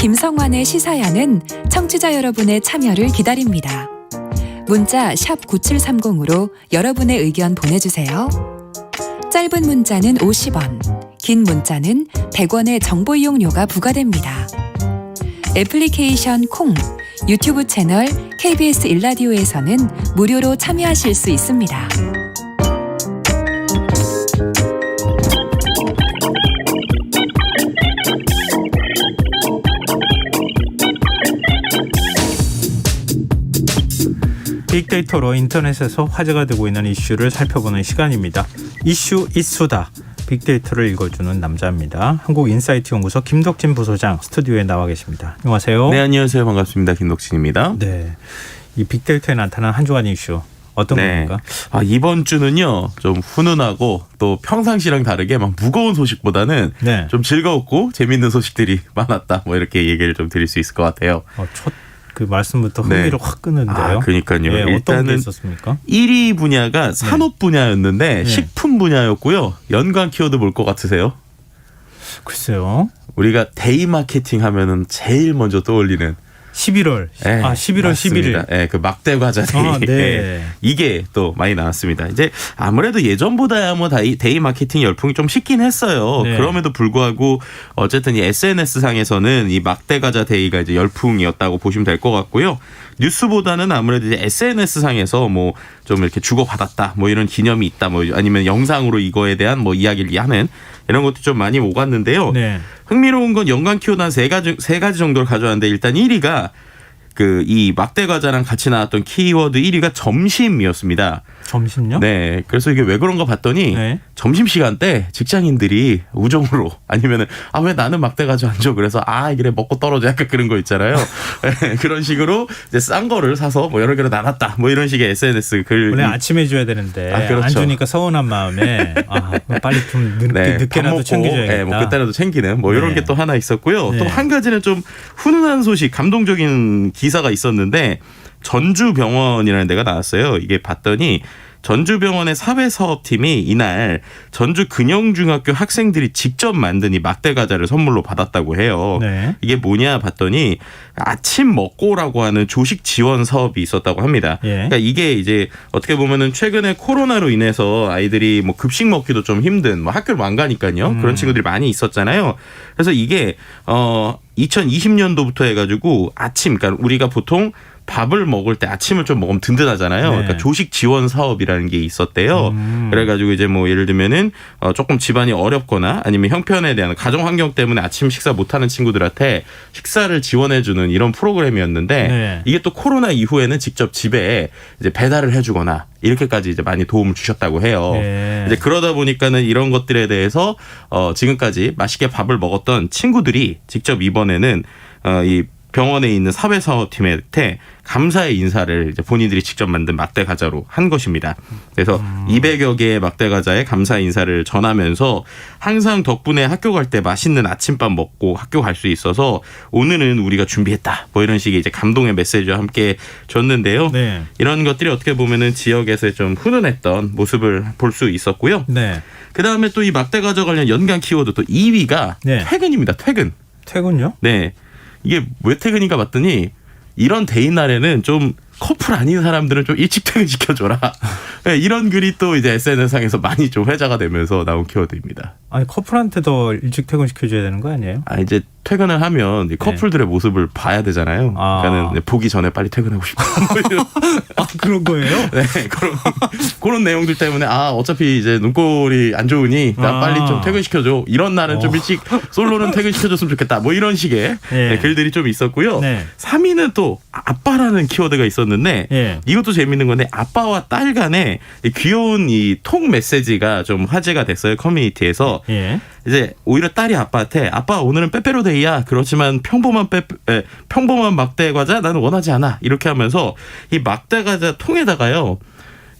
김성환의 시사야는 청취자 여러분의 참여를 기다립니다. 문자 샵 9730으로 여러분의 의견 보내주세요. 짧은 문자는 50원, 긴 문자는 100원의 정보 이용료가 부과됩니다. 애플리케이션 콩, 유튜브 채널 KBS 일라디오에서는 무료로 참여하실 수 있습니다. 빅데이터로 인터넷에서 화제가 되고 있는 이슈를 살펴보는 시간입니다. 이슈 이수다. 빅데이터를 읽어주는 남자입니다. 한국인사이트 연구소 김덕진 부소장 스튜디오에 나와 계십니다. 안녕하세요. 네, 안녕하세요. 반갑습니다. 김덕진입니다. 네, 이 빅데이터에 나타난 한 주간 이슈 어떤 겁니까? 이번 주는요 좀 훈훈하고 또 평상시랑 다르게 막 무거운 소식보다는 좀 즐거웠고 재밌는 소식들이 많았다. 뭐 이렇게 얘기를 좀 드릴 수 있을 것 같아요. 첫 그 말씀부터 흥미를 확 끄는데요. 그러니까요. 네, 어떤 일단은 게 있었습니까? 1위 분야가 산업 분야였는데 식품 분야였고요. 연관 키워드 뭘 것 같으세요? 글쎄요. 우리가 데이 마케팅 하면은 제일 먼저 떠올리는 11월. 11월 11일. 네, 그 막대 과자 데이. 네. 이게 또 많이 나왔습니다. 이제 아무래도 예전보다야 뭐 데이 마케팅 열풍이 좀 식긴 했어요. 네. 그럼에도 불구하고 어쨌든 이 SNS 상에서는 이 막대 과자 데이가 이제 열풍이었다고 보시면 될 것 같고요. 뉴스보다는 아무래도 이제 SNS 상에서 뭐 좀 이렇게 주고받았다, 뭐 이런 기념이 있다, 뭐 아니면 영상으로 이거에 대한 뭐 이야기를 하는 이런 것도 좀 많이 오갔는데요. 네. 흥미로운 건 연관 키워드 한 세 가지 정도를 가져왔는데 일단 1위가 이 막대 과자랑 같이 나왔던 키워드 1위가 점심이었습니다. 점심요? 네. 그래서 이게 왜 그런가 봤더니 점심시간 때 직장인들이 우정으로 아니면은 왜 나는 막대 과자 안 줘? 그래서 이래 먹고 떨어져 약간 그런 거 있잖아요. 네, 그런 식으로 이제 싼 거를 사서 뭐 여러 개로 나눴다. 뭐 이런 식의 SNS 글. 원래 아침에 줘야 되는데 그렇죠. 안 주니까 서운한 마음에 빨리 좀 늦게라도 챙겨줘야겠다. 뭐 그때라도 챙기는 뭐 이런 게 또 하나 있었고요. 또 한 가지는 좀 훈훈한 소식, 감동적인 기사가 있었는데 전주병원이라는 데가 나왔어요. 이게 봤더니 전주병원의 사회사업팀이 이날 전주 근영중학교 학생들이 직접 만든 이 막대 과자를 선물로 받았다고 해요. 네. 이게 뭐냐 봤더니 아침 먹고라고 하는 조식 지원 사업이 있었다고 합니다. 그러니까 이게 이제 어떻게 보면은 최근에 코로나로 인해서 아이들이 뭐 급식 먹기도 좀 힘든, 뭐 학교를 안 가니까요. 그런 친구들이 많이 있었잖아요. 그래서 이게 2020년도부터 해가지고 아침, 그러니까 우리가 보통 밥을 먹을 때 아침을 좀 먹으면 든든하잖아요. 그러니까 조식 지원 사업이라는 게 있었대요. 그래가지고 이제 뭐 예를 들면은 조금 집안이 어렵거나 아니면 형편에 대한 가정 환경 때문에 아침 식사 못하는 친구들한테 식사를 지원해주는 이런 프로그램이었는데 이게 또 코로나 이후에는 직접 집에 이제 배달을 해주거나 이렇게까지 이제 많이 도움을 주셨다고 해요. 이제 그러다 보니까는 이런 것들에 대해서 지금까지 맛있게 밥을 먹었던 친구들이 직접 이번에는 이 병원에 있는 사회사업팀한테 감사의 인사를 이제 본인들이 직접 만든 막대 과자로 한 것입니다. 그래서 200여 개의 막대 과자에 감사 인사를 전하면서 항상 덕분에 학교 갈 때 맛있는 아침밥 먹고 학교 갈 수 있어서 오늘은 우리가 준비했다. 뭐 이런 식의 이제 감동의 메시지와 함께 줬는데요. 이런 것들이 어떻게 보면은 지역에서 좀 훈훈했던 모습을 볼 수 있었고요. 그 다음에 또 이 막대 과자 관련 연관 키워드 또 2위가 퇴근입니다. 퇴근. 퇴근요? 네. 이게 왜 퇴근인가 봤더니 이런 데이 날에는 좀 커플 아닌 사람들은 좀 일찍 퇴근시켜줘라. 네, 이런 글이 또 이제 SNS상에서 많이 좀 회자가 되면서 나온 키워드입니다. 아니 커플한테 더 일찍 퇴근시켜줘야 되는 거 아니에요? 이제 퇴근을 하면 커플들의 모습을 봐야 되잖아요. 그러니까는 보기 전에 빨리 퇴근하고 싶다. 그런 거예요? 네, 그런 내용들 때문에 어차피 이제 눈꼴이 안 좋으니 나 빨리 좀 퇴근시켜줘. 이런 날은 좀 일찍 솔로는 퇴근시켜줬으면 좋겠다. 뭐 이런 식의 글들이 좀 있었고요. 3위는 또 아빠라는 키워드가 있었는데 이것도 재밌는 건데 아빠와 딸 간에 귀여운 이 톡 메시지가 좀 화제가 됐어요. 커뮤니티에서. 이제 오히려 딸이 아빠한테 아빠 오늘은 빼빼로데이야. 그렇지만 평범한 막대 과자 나는 원하지 않아. 이렇게 하면서 이 막대 과자 통에다가요.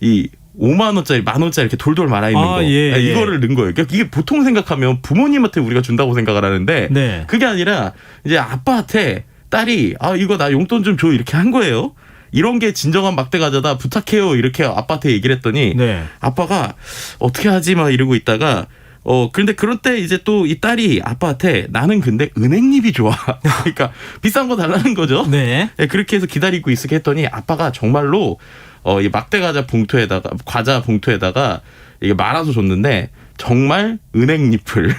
이 5만 원짜리, 1만 원짜리 이렇게 돌돌 말아 있는 거. 이거를 넣은 거예요. 그러니까 이게 보통 생각하면 부모님한테 우리가 준다고 생각을 하는데 그게 아니라 이제 아빠한테 딸이 이거 나 용돈 좀 줘 이렇게 한 거예요. 이런 게 진정한 막대 과자다 부탁해요 이렇게 아빠한테 얘기를 했더니 아빠가 어떻게 하지 막 이러고 있다가 그런데 그럴 때 이제 또 이 딸이 아빠한테 나는 근데 은행잎이 좋아. 그러니까 비싼 거 달라는 거죠. 네. 네, 그렇게 해서 기다리고 있으게 했더니 아빠가 정말로 이 막대 과자 봉투에다가 이게 말아서 줬는데 정말 은행잎을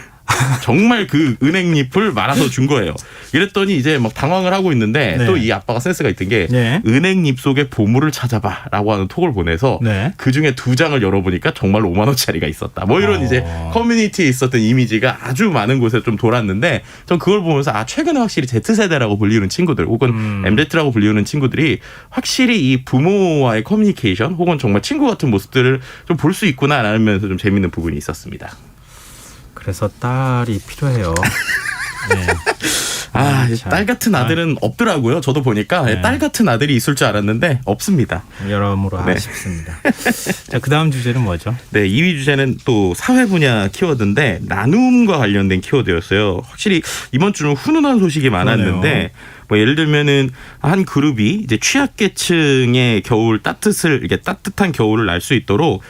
정말 그 은행잎을 말아서 준 거예요. 이랬더니 이제 막 당황을 하고 있는데 네. 또 이 아빠가 센스가 있던 게 네. 은행잎 속에 보물을 찾아봐라고 하는 톡을 보내서 네. 그 중에 2장을 열어보니까 정말로 5만 원짜리가 있었다. 뭐 이런 이제 커뮤니티에 있었던 이미지가 아주 많은 곳에 좀 돌았는데 전 그걸 보면서 최근에 확실히 Z세대라고 불리는 친구들 혹은 MZ라고 불리는 친구들이 확실히 이 부모와의 커뮤니케이션 혹은 정말 친구 같은 모습들을 좀 볼 수 있구나라면서 좀 재밌는 부분이 있었습니다. 그래서 딸이 필요해요. 네. 딸 같은 아들은 없더라고요. 저도 보니까 네. 딸 같은 아들이 있을 줄 알았는데 없습니다. 여러모로 네. 아쉽습니다. 자, 그 다음 주제는 뭐죠? 네, 2위 주제는 또 사회 분야 키워드인데 나눔과 관련된 키워드였어요. 확실히 이번 주는 훈훈한 소식이 많았는데 그러네요. 뭐 예를 들면은 한 그룹이 이제 취약계층의 겨울 따뜻한 겨울을 날 수 있도록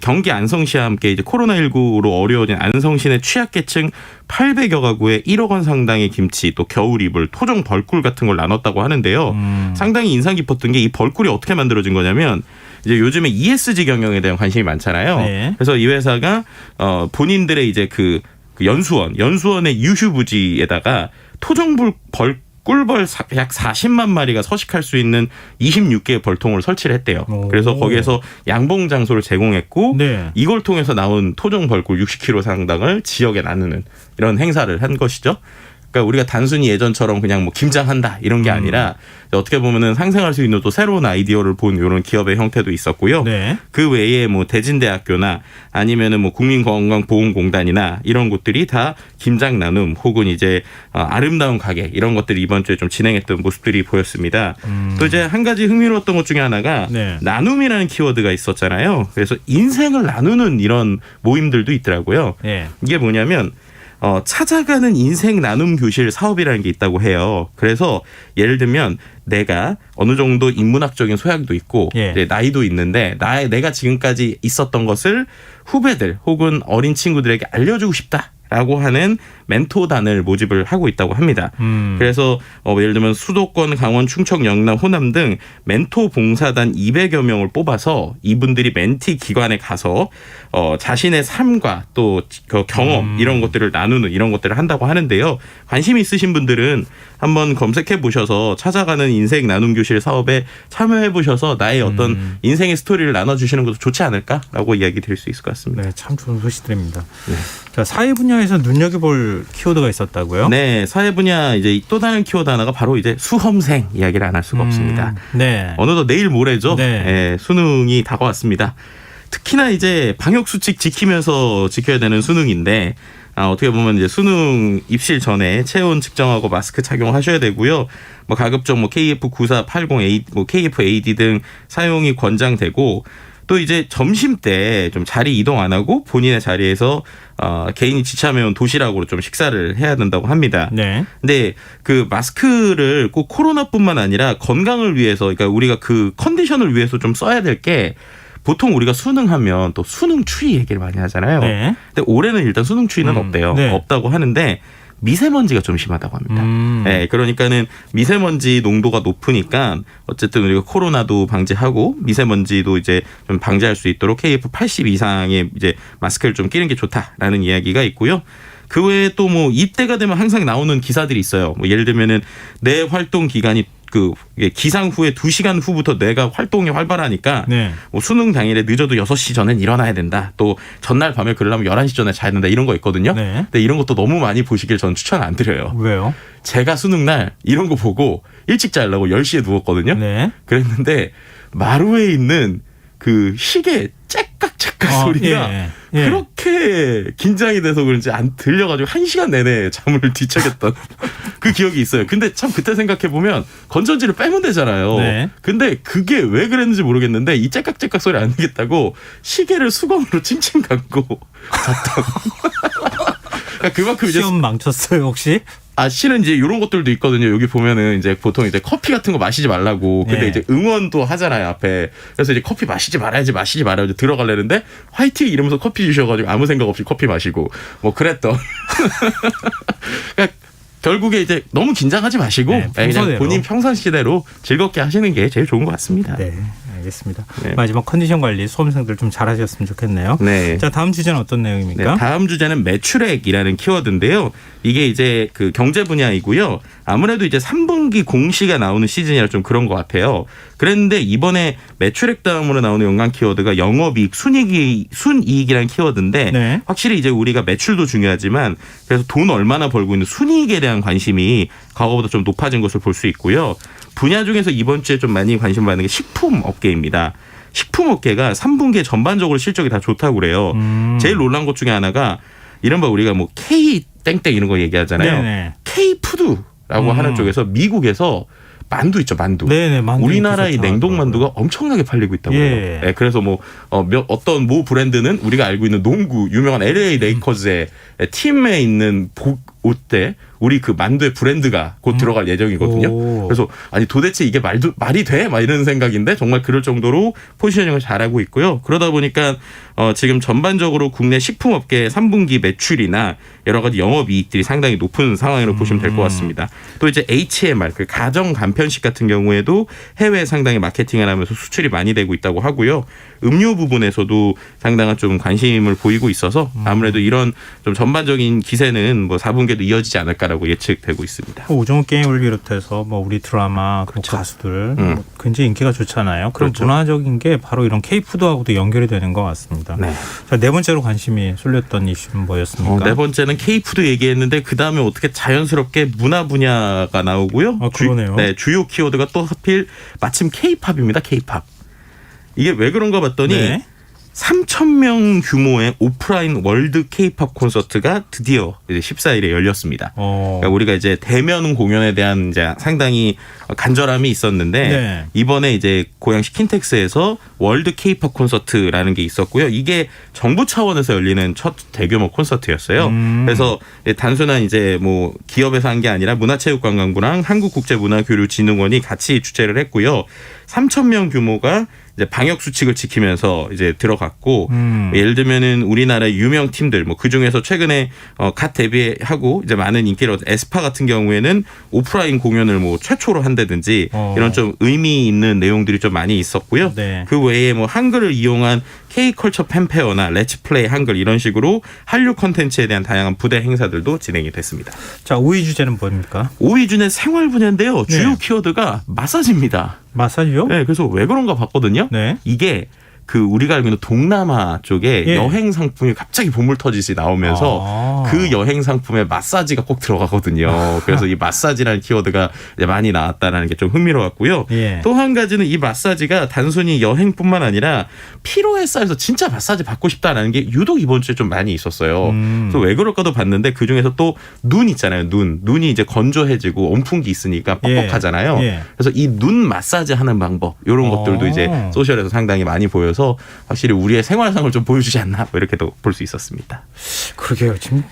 경기 안성시와 함께 이제 코로나19로 어려워진 안성시 내 취약계층 800여 가구에 1억 원 상당의 김치 또 겨울 이불 토종 벌꿀 같은 걸 나눴다고 하는데요. 상당히 인상 깊었던 게 이 벌꿀이 어떻게 만들어진 거냐면 이제 요즘에 ESG 경영에 대한 관심이 많잖아요. 네. 그래서 이 회사가 본인들의 이제 그 연수원의 유휴부지에다가 토종 꿀벌 약 40만 마리가 서식할 수 있는 26개의 벌통을 설치를 했대요. 오. 그래서 거기에서 양봉 장소를 제공했고 네. 이걸 통해서 나온 토종 벌꿀 60kg 상당을 지역에 나누는 이런 행사를 한 것이죠. 그러니까 우리가 단순히 예전처럼 그냥 뭐 김장한다 이런 게 아니라 어떻게 보면은 상생할 수 있는 또 새로운 아이디어를 본 이런 기업의 형태도 있었고요. 네. 그 외에 뭐 대진대학교나 아니면은 뭐 국민건강보험공단이나 이런 곳들이 다 김장 나눔 혹은 이제 아름다운 가게 이런 것들이 이번 주에 좀 진행했던 모습들이 보였습니다. 또 이제 한 가지 흥미로웠던 것 중에 하나가 네. 나눔이라는 키워드가 있었잖아요. 그래서 인생을 나누는 이런 모임들도 있더라고요. 네. 이게 뭐냐면 찾아가는 인생 나눔 교실 사업이라는 게 있다고 해요. 그래서 예를 들면 내가 어느 정도 인문학적인 소양도 있고 예. 이제 나이도 있는데 내가 지금까지 있었던 것을 후배들 혹은 어린 친구들에게 알려주고 싶다. 라고 하는 멘토단을 모집을 하고 있다고 합니다. 그래서 예를 들면 수도권, 강원, 충청, 영남, 호남 등 멘토 봉사단 200여 명을 뽑아서 이분들이 멘티 기관에 가서 자신의 삶과 또 그 경험 이런 것들을 나누는 이런 것들을 한다고 하는데요. 관심 있으신 분들은 한번 검색해 보셔서 찾아가는 인생 나눔 교실 사업에 참여해 보셔서 나의 어떤 인생의 스토리를 나눠주시는 것도 좋지 않을까라고 이야기 드릴 수 있을 것 같습니다. 네, 참 좋은 소식들입니다. 자, 사회 분야에서 눈여겨볼 키워드가 있었다고요? 네, 사회 분야 이제 또 다른 키워드 하나가 바로 이제 수험생 이야기를 안 할 수가 없습니다. 네. 어느덧 내일 모레죠. 네. 네, 수능이 다가왔습니다. 특히나 이제 방역 수칙 지키면서 지켜야 되는 수능인데 어떻게 보면 이제 수능 입실 전에 체온 측정하고 마스크 착용하셔야 되고요. 뭐 가급적 뭐 KF9480A, 뭐 KFAD 등 사용이 권장되고. 또 이제 점심 때 좀 자리 이동 안 하고 본인의 자리에서 개인이 지참해온 도시락으로 좀 식사를 해야 된다고 합니다. 네. 근데 그 마스크를 꼭 코로나뿐만 아니라 건강을 위해서, 그러니까 우리가 그 컨디션을 위해서 좀 써야 될 게 보통 우리가 수능하면 또 수능 추위 얘기를 많이 하잖아요. 네. 근데 올해는 일단 수능 추위는 없대요. 네. 없다고 하는데 미세먼지가 좀 심하다고 합니다. 네, 그러니까는 미세먼지 농도가 높으니까 어쨌든 우리가 코로나도 방지하고 미세먼지도 이제 좀 방지할 수 있도록 KF80 이상의 이제 마스크를 좀 끼는 게 좋다라는 이야기가 있고요. 그 외에 또 뭐 이때가 되면 항상 나오는 기사들이 있어요. 뭐 예를 들면은 내 활동 기간이 그 기상 후에 2시간 후부터 뇌가 활동이 활발하니까 네. 뭐 수능 당일에 늦어도 6시 전엔 일어나야 된다. 또 전날 밤에 그러려면 11시 전에 자야 된다. 이런 거 있거든요. 네. 근데 이런 것도 너무 많이 보시길 전 추천 안 드려요. 왜요? 제가 수능 날 이런 거 보고 일찍 자려고 10시에 누웠거든요. 네. 그랬는데 마루에 있는 그 시계 째깍째깍 소리가 예. 그렇게 긴장이 돼서 그런지 안 들려가지고 1시간 내내 잠을 뒤척였던 그 기억이 있어요. 근데 참 그때 생각해보면 건전지를 빼면 되잖아요. 네. 근데 그게 왜 그랬는지 모르겠는데 이 째깍째깍 소리 안 되겠다고 시계를 수건으로 칭칭 감고 잤던. 그러니까 그만큼 이제 시험 망쳤어요 혹시? 실은 이제 이런 것들도 있거든요. 여기 보면은 이제 보통 이제 커피 같은 거 마시지 말라고. 근데 예. 이제 응원도 하잖아요, 앞에. 그래서 이제 커피 마시지 말아야지 들어가려는데 화이팅 이러면서 커피 주셔가지고 아무 생각 없이 커피 마시고 뭐 그랬던. 그러니까 결국에 이제 너무 긴장하지 마시고 네, 그냥 본인 평상시대로 즐겁게 하시는 게 제일 좋은 것 같습니다. 네, 알겠습니다. 네. 마지막 컨디션 관리 수험생들 좀 잘하셨으면 좋겠네요. 네. 자, 다음 주제는 어떤 내용입니까? 네, 다음 주제는 매출액이라는 키워드인데요. 이게 이제 그 경제 분야이고요. 아무래도 이제 3분기 공시가 나오는 시즌이라 좀 그런 것 같아요. 그랬는데 이번에 매출액 다음으로 나오는 연관 키워드가 영업이익, 순이익이라는 키워드인데 네. 확실히 이제 우리가 매출도 중요하지만 그래서 돈 얼마나 벌고 있는 순이익에 대한 관심이 과거보다 좀 높아진 것을 볼 수 있고요. 분야 중에서 이번 주에 좀 많이 관심 받는 게 식품 업계입니다. 식품 업계가 3분기에 전반적으로 실적이 다 좋다고 그래요. 제일 놀란 것 중에 하나가 이른바 우리가 뭐 K 땡땡 이런 거 얘기하잖아요. 네네. K 푸드라고 하는 쪽에서 미국에서 만두 있죠, 만두. 네네, 만두 우리나라의 인기 냉동 좋다고 만두가 엄청나게 팔리고 있다고 해요. 예. 네, 그래서 뭐 어떤 모 브랜드는 우리가 알고 있는 농구 유명한 LA 레이커즈의 팀에 있는 옷대 우리 그 만두의 브랜드가 곧 들어갈 예정이거든요. 오. 그래서 아니 도대체 이게 말이 돼? 막 이런 생각인데 정말 그럴 정도로 포지셔닝을 잘하고 있고요. 그러다 보니까 지금 전반적으로 국내 식품업계 3분기 매출이나 여러 가지 영업이익들이 상당히 높은 상황으로 보시면 될 것 같습니다. 또 이제 HMR 그 가정 간편식 같은 경우에도 해외에 상당히 마케팅을 하면서 수출이 많이 되고 있다고 하고요. 음료 부분에서도 상당한 좀 관심을 보이고 있어서 아무래도 이런 좀 전반적인 기세는 뭐 4분기에도 이어지지 않을까라고 예측되고 있습니다. 오징어 게임을 비롯해서 뭐 우리 드라마, 뭐 가수들 뭐 굉장히 인기가 좋잖아요. 그런 그렇죠. 문화적인 게 바로 이런 K푸드하고도 연결이 되는 것 같습니다. 네. 자, 네 번째로 관심이 쏠렸던 이슈는 뭐였습니까? 네 번째는 K푸드 얘기했는데 그 다음에 어떻게 자연스럽게 문화 분야가 나오고요. 그러네요. 주요 키워드가 또 하필 마침 K팝입니다. K팝. 이게 왜 그런가 봤더니 네. 3,000명 규모의 오프라인 월드 K-팝 콘서트가 드디어 이제 14일에 열렸습니다. 그러니까 우리가 이제 대면 공연에 대한 이제 상당히 간절함이 있었는데 네. 이번에 이제 고양시 킨텍스에서 월드 K-팝 콘서트라는 게 있었고요. 이게 정부 차원에서 열리는 첫 대규모 콘서트였어요. 그래서 단순한 이제 뭐 기업에서 한 게 아니라 문화체육관광부랑 한국국제문화교류진흥원이 같이 주최를 했고요. 3,000명 규모가 이제 방역 수칙을 지키면서 이제 들어갔고 예를 들면은 우리나라 유명 팀들 뭐 그 중에서 최근에 갓 데뷔하고 이제 많은 인기를 얻은 에스파 같은 경우에는 오프라인 공연을 뭐 최초로 한다든지 이런 좀 의미 있는 내용들이 좀 많이 있었고요. 네. 그 외에 뭐 한글을 이용한 K컬처 팬페어나 렛츠 플레이 한글 이런 식으로 한류 콘텐츠에 대한 다양한 부대 행사들도 진행이 됐습니다. 자, 5위 주제는 뭡니까? 5위 주제 생활 분야인데요. 주요 네. 키워드가 마사지입니다. 마사지요? 네, 그래서 왜 그런가 봤거든요. 네. 이게 그 우리가 알고 있는 동남아 쪽에 예. 여행 상품이 갑자기 보물 터지시 나오면서 그 여행 상품에 마사지가 꼭 들어가거든요. 그래서 이 마사지라는 키워드가 이제 많이 나왔다는 게 좀 흥미로웠고요. 예. 또 한 가지는 이 마사지가 단순히 여행뿐만 아니라 피로에 쌓여서 진짜 마사지 받고 싶다라는 게 유독 이번 주에 좀 많이 있었어요. 그래서 왜 그럴까도 봤는데 그 중에서 또 눈 있잖아요. 눈이 이제 건조해지고 온풍기 있으니까 뻑뻑하잖아요. 예. 그래서 이 눈 마사지 하는 방법 이런 것들도 이제 소셜에서 상당히 많이 보여서 확실히 우리의 생활상을 좀 보여주지 않나 뭐 이렇게도 볼 수 있었습니다. 그러게요. 지금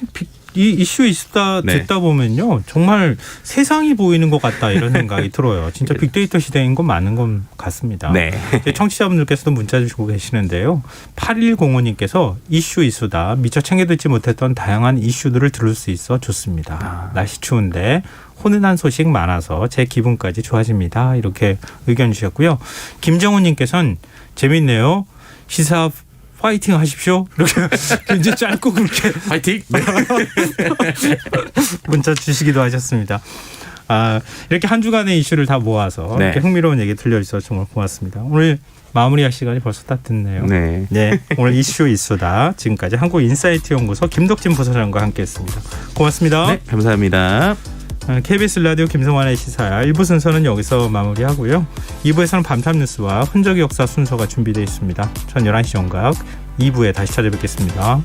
이 이슈 있다 네. 듣다 보면요, 정말 세상이 보이는 것 같다 이런 생각이 들어요. 진짜 빅데이터 시대인 건 맞는 것 같습니다. 네. 청취자분들께서도 문자 주시고 계시는데요. 8105님께서 이슈 이수다. 미처 챙겨 듣지 못했던 다양한 이슈들을 들을 수 있어 좋습니다. 날씨 추운데 훈훈한 소식 많아서 제 기분까지 좋아집니다. 이렇게 의견 주셨고요. 김정훈님께서는 재밌네요. 시사 파이팅 하십시오. 이렇게 굉장히 짧고 그렇게 파이팅! 네. 문자 주시기도 하셨습니다. 이렇게 한 주간의 이슈를 다 모아서 네. 이렇게 흥미로운 얘기 들려주셔서 정말 고맙습니다. 오늘 마무리할 시간이 벌써 다 됐네요. 네. 오늘 이슈 이수다. 지금까지 한국인사이트 연구소 김덕진 부소장과 함께했습니다. 고맙습니다. 네, 감사합니다. KBS 라디오 김성환의 시사 1부 순서는 여기서 마무리하고요. 2부에서는 밤탐 뉴스와 흔적의 역사 순서가 준비되어 있습니다. 전 11시 영각 2부에 다시 찾아뵙겠습니다.